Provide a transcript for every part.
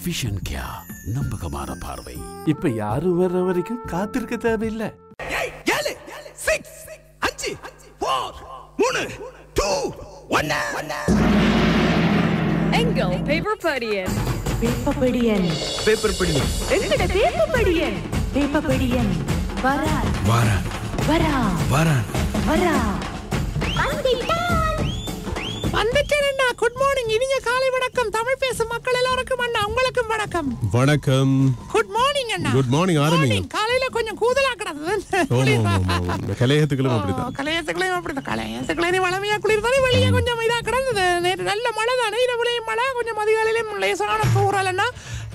Vision கியா, நம்பகமான பார்வை. இப்ப யாரும் வர்ற வரைக்கும் காத்திருக்க தேவையில்லை. 7 6 5 4 3 2 1 எங்கள் பேப்பர் படியன் பேப்பர் படியன் பேப்பர் படியன் எங்கட பேப்பர் படியன் பேப்பர் படியன் வரா வரா வரா வரா வரா வந்துட்டேன். குட் மார்னிங், இனிய காலை வணக்கம். தமிழ் பேசும் மக்கள் எல்லாருக்கும் அண்ணா, உங்களுக்கும் வணக்கம். வணக்கம். குட் மார்னிங் அண்ணா. Good morning. ஆரம்பிங்க. காலையில கொஞ்சம் கூதலா கிடந்தது. கலையத்துக்களும் அப்படிதான். கலையத்துக்களையும் அப்படிதான். கலையத்துக்களையும் வளமையா குளிர்தானே, வெளியே கொஞ்சம் இதா கிடந்தது. நேற்று நல்ல மழை தானே, இரவுலையும் மழை, கொஞ்சம் அதிகாலையிலும் லேசான தூறலன்னா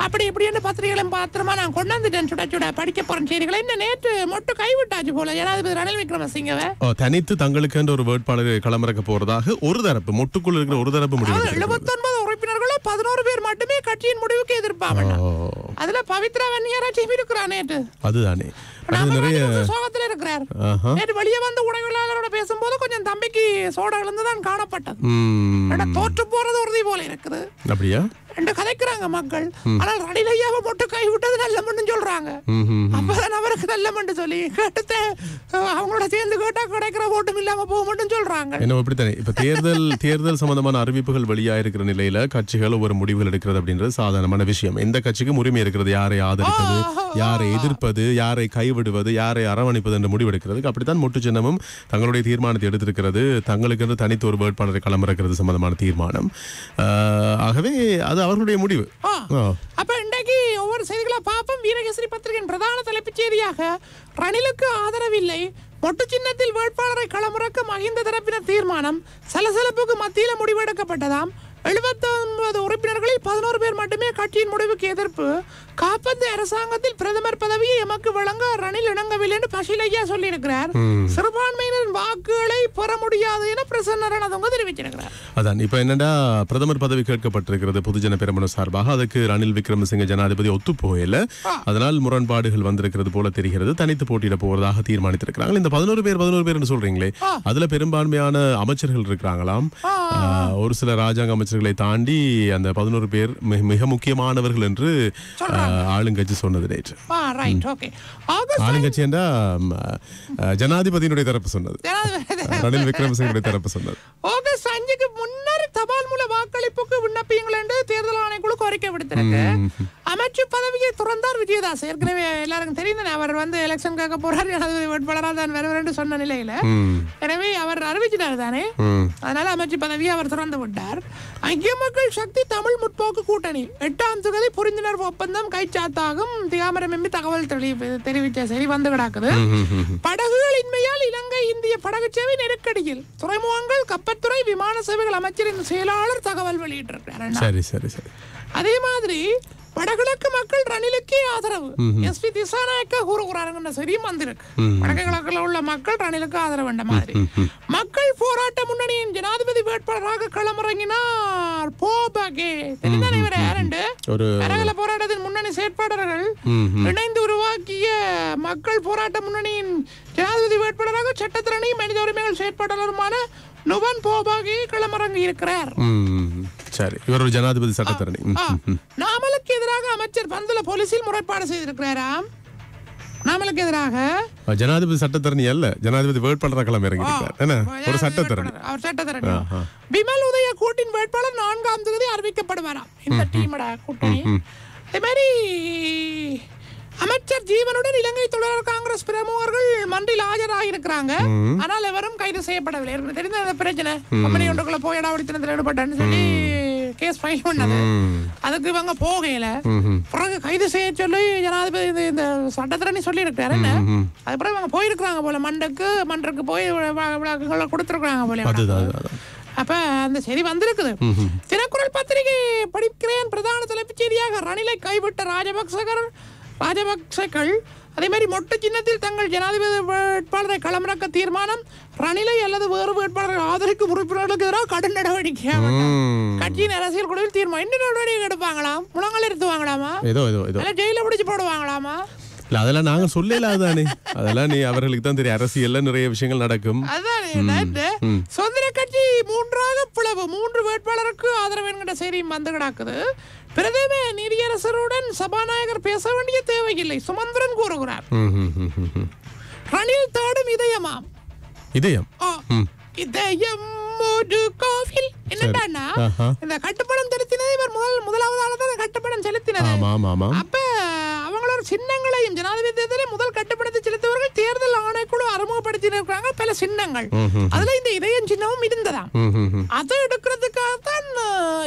அப்படி இப்படின்னு பத்திரிகைகளும் பாத்திரமா நான் கொண்டு வந்துட்டேன். சுட சுட படிக்க போறேன் செய்திகளை. இந்த நேற்று மொட்டு கைவிட்டாச்சு போல ஜனாதிபதி ரணில் விக்ரமசிங்கவை தனித்து தங்களுக்கு ஒரு வேட்பாளர் களமிறக்க போறதாக ஒரு தரப்பு மொட்டுக்குள் இருக்கிற ஒரு தரப்பு முடிவு. 79 உறுப்பினர்களும் 11 பேர் மட்டுமே கட்சியின் முடிவுக்கு எதிர்ப்பாங்க. அதுல பவித்ரா வன்னியராட்சியும் இருக்கிறார். நேற்று அதுதானே நிறைய சோகத்துல இருக்கிறார். நேற்று வெளியே வந்த ஊடகவியலாளரோட பேசும்போது கொஞ்சம் தம்பிக்கு சோடா இழந்துதான் காணப்பட்டது. தோற்று போறது உறுதி போல இருக்குது. அப்படியா ரெண்டு கதைக்கிறாங்க மக்கள். ஆனால் ரணில் ஐயாவை மட்டும் கைவிட்டது நல்ல மண்ணு சொல்றாங்க. அப்பதான் அவருக்கு நல்ல மண்ணு சொல்லி கேட்டு அவங்களோட சேர்ந்து கேட்டா கிடைக்கிற ஓட்டும் இல்லாம போக மட்டும் சொல்றாங்க. என்ன அப்படித்தானே இப்ப தேர்தல் சம்பந்தமான அறிவிப்புகள் வெளியா இருக்கிற நிலையில கட்சிகள் ஒரு முடிவுகள் எடுக்கிறது அப்படின்றது சாதாரணமான விஷயம். எந்த கட்சிக்கும் உரிமை இருக்கிறது யாரை ஆதரிப்பது, யாரை எதிர்ப்பது, யாரை கைவிடுவது, யாரை அரவணைப்பது என்று முடிவெடுக்கிறதுக்கு. அப்படித்தான் மொட்டு சின்னமும் தங்களுடைய தீர்மானத்தை எடுத்திருக்கிறது. தங்களுக்கு என்று தனித்து ஒரு வேட்பாளரை களமிறக்கிறது சம்பந்தமான தீர்மானம். ஆகவே அது அவர்களுடைய முடிவு. அப்ப இன்றைக்கு ஒவ்வொரு செய்திகளா பாப்போம். வீரகேசரி பத்திரிகையின் பிரதான தலைப்புச் செய்தியாக ரணிலுக்கு ஆதரவில்லை, மொட்டு சின்னத்தில் வேட்பாளரை களமிறக்க மஹிந்த தரப்பினர் தீர்மானம், சலசலப்புக்கு மத்தியில முடிவெடுக்கப்பட்டதாம். 79 உறுப்பினர்களில் 11 பேர் மட்டுமே கட்சியின் முடிவுக்கு எதிர்ப்பு. காப்பந்து அரசாங்கத்தில் பிரதமர் பதவியை எமக்கு வழங்க ரணில் இணங்கவில்லை என்று பஷிலையா சொல்லி இருக்கிறார். சிறுபான்மையினரின் வாக்குகளை பெற முடியாது என பிரசன்ன ரணதுங்க தெரிவிச்சிருக்கிறார். அதான் இப்ப என்னடா பிரதமர் பதவி கேட்கப்பட்டிருக்கிறது பொதுஜன பெரமுன சார்பாக. அதுக்கு ரணில் விக்ரமசிங்க ஜனாதிபதி ஒத்து போகல. அதனால் முரண்பாடுகள் வந்திருக்கிறது போல தெரிகிறது. தனித்து போட்டியிட போவதாக தீர்மானித்திருக்கிறாங்க. இந்த 11 பேர் சொல்றீங்களே, அதுல பெரும்பான்மையான அமைச்சர்கள் இருக்கிறாங்களாம். ஒரு சில ராஜாங்க அமைச்சர்களை தாண்டி அந்த 11 பேர் மிக முக்கியமானவர்கள் என்று ஆளுங்கட்சி சொன்னது நேற்று. ஆளுங்கட்சி என்றா ஜனாதிபதியினுடைய தரப்பு சொன்னது, ரணில் விக்ரமசிங்கனுடைய தரப்பு சொன்னது. ஆகஸ்ட் 5க்கு முன்னர் தபால் மூல வாக்களிப்புக்கு விண்ணப்பியுங்கள் என்று தேர்தல் ஆணைக்குழு கோரிக்கை விடுத்திருக்கு. அமைச்சு பதவியை துறந்தார் விஜயதாஸ். ஏற்கனவே எல்லாருக்கும் தெரிந்தன, அவர் எலெக்ஷன் கேட்க போறார், ஜனாதிபதி வேட்பாளராக தான் வருவார் என்று சொன்ன நிலையில எனவே அவர் அறிவிச்சிட்டார் தானே. அதனால அமைச்சு பதவியை அவர் துறந்து விட்டார். ஐக்கிய மக்கள் சக்தி தமிழ் முற்போக்கு கூட்டணி 8ஆம் தேதி புரிந்துணர்வு ஒப்பந்தம் கைச்சாத்தாகும் திகாமரம் எம்பி தகவல் தெரிவித்த செய்தி வந்து கிடக்குது. படகுகள் இன்மையால் இலங்கை இந்திய படகு சேவை நெருக்கடியில், துறைமுகங்கள் கப்பற்துறை விமான சேவைகள் அமைச்சரின் செயலாளர் தகவல் வெளியிட்டிருக்கிறார். அதே மாதிரி வடகிழக்கு மக்கள் ரணிலுக்கே ஆதரவு, எஸ்பி திசாநாயக்க கூறுகிறாருங்க செய்தியும் வந்திருக்கு. வடக்கு கிழக்குல உள்ள மக்கள் ரணிலுக்கு ஆதரவு என்ற மாதிரி. மக்கள் போராட்ட முன்னணியின் ஜனாதிபதி வேட்பாளராக களமிறங்கினார் போபகே. தெரிந்தானே இவர் யாருண்டு? அரகல போராட்டத்தின் முன்னணி செயற்பாளர்கள் இணைந்து உருவாக்கிய மக்கள் போராட்ட முன்னணியின் ஜனாதிபதி வேட்பாளராக சட்டத்திரணி மனித உரிமைகள் செயற்பாளருமான நுவன் போபாகே களமிறங்கி இருக்கிறார். சரி, இவர் ஒரு ஜனாதிபதி சட்டத்தரணி. நாமலுக்கு எதிராக அமைச்சர் பந்துல போலீசில் முறைப்பாடு செய்திருக்கிறாராம். நாமலுக்கு எதிராக ஜனாதிபதி சட்டத்தரணி அல்ல, ஜனாதிபதி வேட்பாளராக களமிறங்கி இருக்கிறார். என்ன ஒரு சட்டத்தரணி, அவர் சட்டத்தரணி. பிமல் உதய கூட்டின் வேட்பாளர் 4ஆம் தேதி அறிவிக்கப்படுவாராம். இந்த டீமோட கூட்டணி. அதே மாதிரி அமைச்சர் ஜீவனுடன் இலங்கை தொழிலாளர் காங்கிரஸ் பிரமுகர்கள் மன்றில் ஆஜராகிருக்கிறாங்க. ஆனால் எவரும் கைது செய்யப்படவில்லை. தெரிந்த அந்த பிரச்சனை, கம்பெனி ஒன்றுக்குள்ள போய் இடாவடித்தனத்தில் ஈடுபட்டான்னு சொல்லி கேஸ் ஃபைல் பண்ணது. அதுக்கு இவங்க போகையில பிறகு கைது செய்ய சொல்லி ஜனாதிபதி இந்த சட்டத்திரணி சொல்லி இருக்காரு. என்ன அதுக்கப்புறம் இவங்க போயிருக்கிறாங்க போல மன்றுக்கு போய் விளக்குகளை கொடுத்துருக்காங்க போல. அப்ப அந்த செய்தி வந்திருக்குது. தினக்குரல் பத்திரிகை படிக்கிறேன். பிரதான தலைப்புச் செய்தியாக ரணிலை கைவிட்ட ராஜபக்சர்கள் அதே மாதிரி மொட்டு சின்னத்தில் தங்கள் ஜனாதிபதி வேட்பாளரை களமிறக்க தீர்மானம், ரணிலை அல்லது வேறு வேட்பாளர்கள் ஆதரிக்கும் உறுப்பினர்களுக்கு எதிராக கடும் நடவடிக்கை. கட்சியின் அரசியல் குழுவில் தீர்மானம். என்ன நடவடிக்கை எடுப்பாங்களாம்? முழங்கால் எடுத்துவாங்களாமா? ஜெயில பிடிச்சு போடுவாங்களாமா? அதெல்லாம் நாங்க சொல்லலாதானே, அதெல்லாம் நீ அவர்களுக்கு தான் தெரியும். அரசியல்ல நிறைய விஷயங்கள் நடக்கும். சுதந்திர கட்சி 3ஆக பிளவு, 3 வேட்பாளருக்கு ஆதரவு என்கிற செய்தியும் வந்து கிடக்குது. பிரதம நீதியரசர் இதெல்லாம் சபாநாயகர் பேச வேண்டிய தேவையில்லை, சுமந்திரன் கூறுகிறார். ரணில் தேடும் இதயமாம். இதயம் இதயம் ஒரு கோவில். என்னடான்னா இந்த கட்டுப்படம் செலுத்தினது இவர் முதலாவது ஆளதான் கட்டுப்படம் செலுத்தினது. அப்ப அவங்களோட சின்னங்களையும் ஜனாதிபதி தேர்தலில் முதல் கட்டுப்படத்தை செலுத்தவர்கள் தேர்தல் ஆணைக்குழு அறிமுகப்படுத்தியிருக்கிறாங்க பல சின்னங்கள். அதுல இந்த இதயம் சின்னமும் இருந்ததாம். அதை எடுக்கிறதுக்காகத்தான்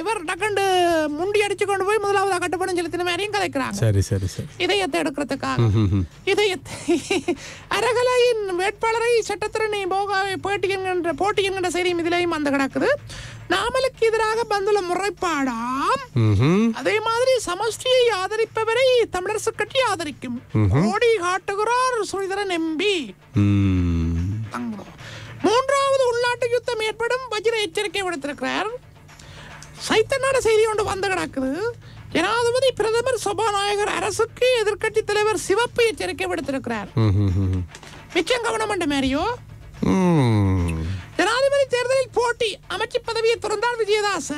இவர் டக்கண்டு முண்டி அடிச்சு கொண்டு போய் முதலாவது கட்டுப்படம் செலுத்தின மாதிரியும் கதைக்கிறாங்க. இதயத்தை எடுக்கிறதுக்காக இதயத்தை அரகலையின் வேட்பாளரை சட்டத்திறனை போட்டி என்கின்ற செய்தியும் இதிலையும் வந்து கிடக்குது. நாமலுக்கு எதிராக வந்துள்ள முறைப்பாடாம். அதே மாதிரி சமஷ்டியை ஆதரிப்பவரை தமிழரசு கட்சி ஆதரிக்கும். கோடி காட்டுகிறார் சுரிதரன் எம்பி. மூன்றாவது உள்நாட்டு யுத்தம் ஏற்படும் வஜ்ர எச்சரிக்கை விடுத்திருக்கிறார். சைத்தநாட செய்தி ஒன்று வந்து கிடக்குது. ஜனாதிபதி பிரதமர் சபாநாயகர் அரசுக்கு எதிர்கட்சி தலைவர் சிவப்பு எச்சரிக்கை விடுத்திருக்கிறார். மிச்சம் கவனம் பண்ண மாதிரியோ ஜனாதிபதி தேர்தலில் போட்டி அமைச்சு பதவியை துறந்தார் விஜயதாச.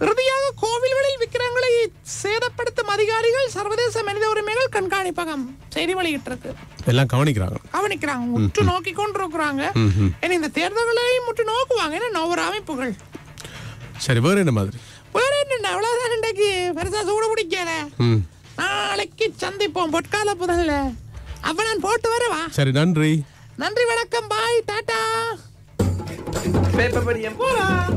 இறுதியாக கோவில்களில் விக்கிரங்களை சேதப்படுத்தும் அதிகாரிகள் சர்வதேச மனித உரிமைகள் கண்காணிப்பகம் செய்தி வெளியிட்டிருக்கு. எல்லாம் கவனிக்கிறாங்க, முற்று நோக்கி கொண்டிருக்கிறாங்க. இந்த தேர்தல்களையும் முற்று நோக்குவாங்க. என்ன ஒரு அமைப்புகள். சரி, வேற என்ன மாதிரி? வேற என்ன, அவ்வளவுதான். இன்றைக்கு பெருசா சூடு பிடிக்கல. நாளைக்கு சந்திப்போம் பொற்கால புதல்ல. அப்ப நான் போட்டு வரவா? சரி, நன்றி. நன்றி, வணக்கம், பாய், டாடா. பேப்பர் படியம் போலாம்.